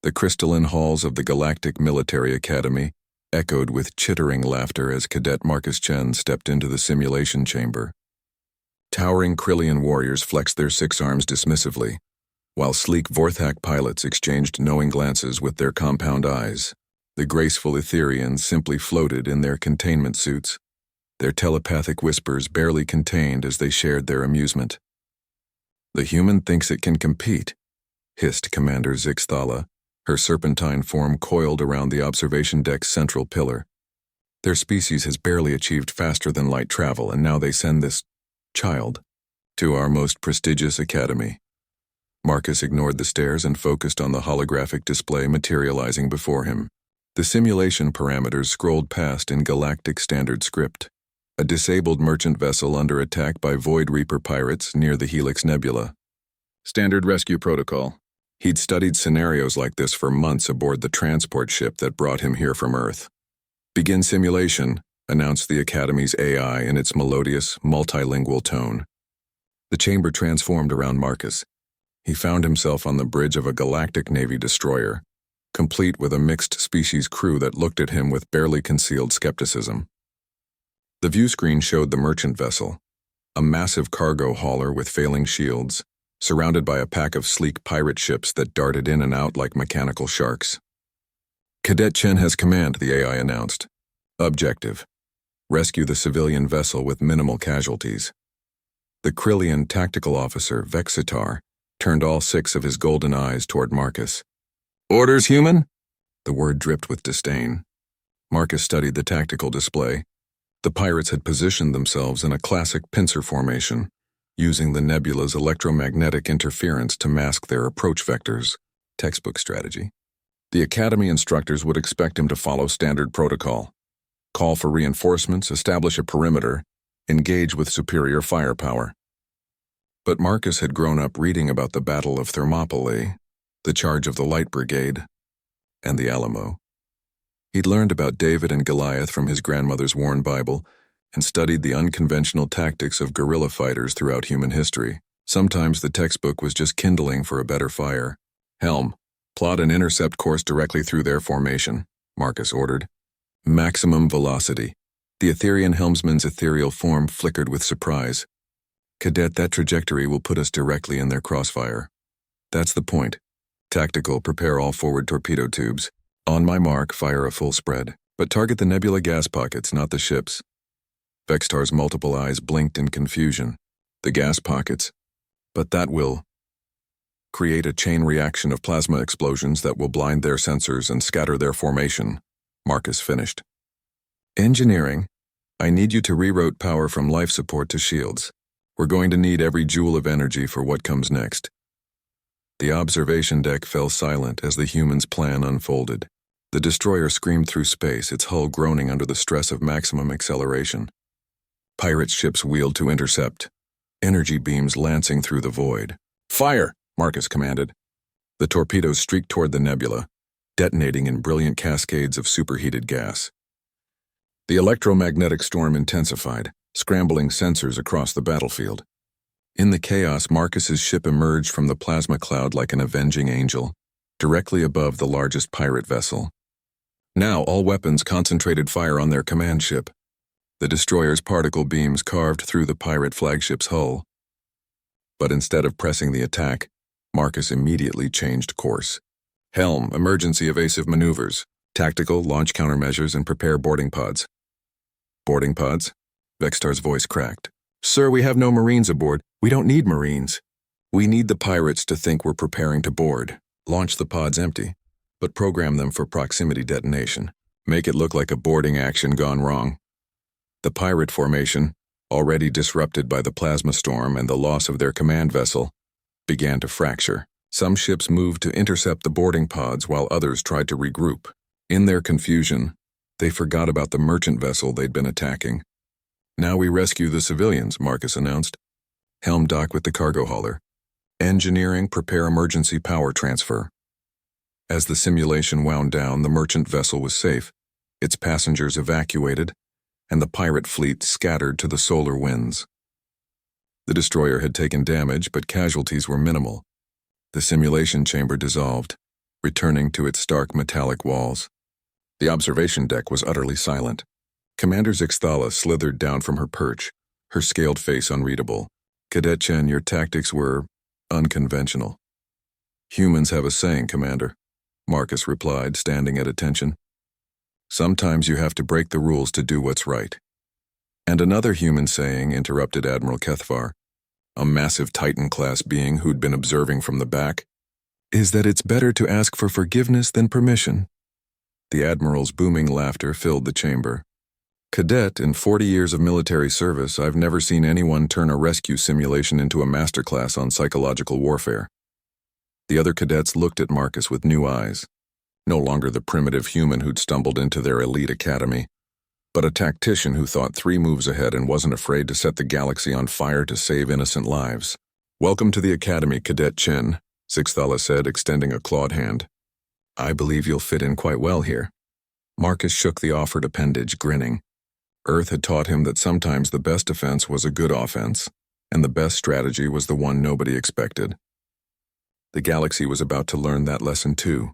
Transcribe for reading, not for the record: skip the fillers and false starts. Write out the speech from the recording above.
The crystalline halls of the Galactic Military Academy echoed with chittering laughter as Cadet Marcus Chen stepped into the simulation chamber. Towering Krillian warriors flexed their six arms dismissively, while sleek Vorthak pilots exchanged knowing glances with their compound eyes. The graceful Etherians simply floated in their containment suits, their telepathic whispers barely contained as they shared their amusement. "The human thinks it can compete," hissed Commander Zixthala, her serpentine form coiled around the observation deck's central pillar. "Their species has barely achieved faster-than-light travel, and now they send this child to our most prestigious academy." Marcus ignored the stares and focused on the holographic display materializing before him. The simulation parameters scrolled past in Galactic standard script. A disabled merchant vessel under attack by Void Reaper pirates near the Helix Nebula. Standard rescue protocol. He'd studied scenarios like this for months aboard the transport ship that brought him here from Earth. "Begin simulation," announced the Academy's AI in its melodious, multilingual tone. The chamber transformed around Marcus. He found himself on the bridge of a Galactic Navy destroyer, complete with a mixed-species crew that looked at him with barely concealed skepticism. The view screen showed the merchant vessel, a massive cargo hauler with failing shields, surrounded by a pack of sleek pirate ships that darted in and out like mechanical sharks. "Cadet Chen has command," the AI announced. "Objective: rescue the civilian vessel with minimal casualties." The Krillian tactical officer, Vexitar, turned all six of his golden eyes toward Marcus. "Orders, human?" The word dripped with disdain. Marcus studied the tactical display. The pirates had positioned themselves in a classic pincer formation, using the nebula's electromagnetic interference to mask their approach vectors. Textbook strategy. The Academy instructors would expect him to follow standard protocol. Call for reinforcements, establish a perimeter, engage with superior firepower. But Marcus had grown up reading about the Battle of Thermopylae, the charge of the Light Brigade, and the Alamo. He'd learned about David and Goliath from his grandmother's worn Bible and studied the unconventional tactics of guerrilla fighters throughout human history. Sometimes the textbook was just kindling for a better fire. "Helm, plot an intercept course directly through their formation," Marcus ordered. Maximum velocity. The Etherian helmsman's ethereal form flickered with surprise. "Cadet, that trajectory will put us directly in their crossfire." "That's the point. Tactical, prepare all forward torpedo tubes. On my mark, fire a full spread. But target the nebula gas pockets, not the ships." Vextar's multiple eyes blinked in confusion. "The gas pockets. But that will create a chain reaction of plasma explosions that will blind their sensors and scatter their formation," Marcus finished. "Engineering, I need you to reroute power from life support to shields. We're going to need every joule of energy for what comes next." The observation deck fell silent as the humans' plan unfolded. The destroyer screamed through space, its hull groaning under the stress of maximum acceleration. Pirate ships wheeled to intercept, energy beams lancing through the void. "Fire!" Marcus commanded. The torpedoes streaked toward the nebula, detonating in brilliant cascades of superheated gas. The electromagnetic storm intensified, scrambling sensors across the battlefield. In the chaos, Marcus's ship emerged from the plasma cloud like an avenging angel, directly above the largest pirate vessel. Now all weapons concentrated fire on their command ship. The destroyer's particle beams carved through the pirate flagship's hull. But instead of pressing the attack, Marcus immediately changed course. "Helm, emergency evasive maneuvers. Tactical, launch countermeasures, and prepare boarding pods." "Boarding pods?" Vextar's voice cracked. "Sir, we have no Marines aboard. We don't need Marines. We need the pirates to think we're preparing to board. Launch the pods empty, but program them for proximity detonation. Make it look like a boarding action gone wrong." The pirate formation, already disrupted by the plasma storm and the loss of their command vessel, began to fracture. Some ships moved to intercept the boarding pods while others tried to regroup. In their confusion, they forgot about the merchant vessel they'd been attacking. "Now we rescue the civilians," Marcus announced. "Helm, dock with the cargo hauler. Engineering, prepare emergency power transfer." As the simulation wound down, the merchant vessel was safe, its passengers evacuated, and the pirate fleet scattered to the solar winds. The destroyer had taken damage, but casualties were minimal. The simulation chamber dissolved, returning to its stark metallic walls. The observation deck was utterly silent. Commander Zixthala slithered down from her perch, her scaled face unreadable. Cadet Chen, your tactics were unconventional. Humans have a saying, Commander, Marcus replied, standing at attention. Sometimes you have to break the rules to do what's right. And another human saying, interrupted Admiral Kethvar, a massive Titan-class being who'd been observing from the back, is that it's better to ask for forgiveness than permission. The Admiral's booming laughter filled the chamber. Cadet, in 40 years of military service, I've never seen anyone turn a rescue simulation into a masterclass on psychological warfare. The other cadets looked at Marcus with new eyes, no longer the primitive human who'd stumbled into their elite academy, but a tactician who thought 3 moves ahead and wasn't afraid to set the galaxy on fire to save innocent lives. Welcome to the academy, Cadet Chen, Zixthala said, extending a clawed hand. I believe you'll fit in quite well here. Marcus shook the offered appendage, grinning. Earth had taught him that sometimes the best defense was a good offense, and the best strategy was the one nobody expected. The galaxy was about to learn that lesson too.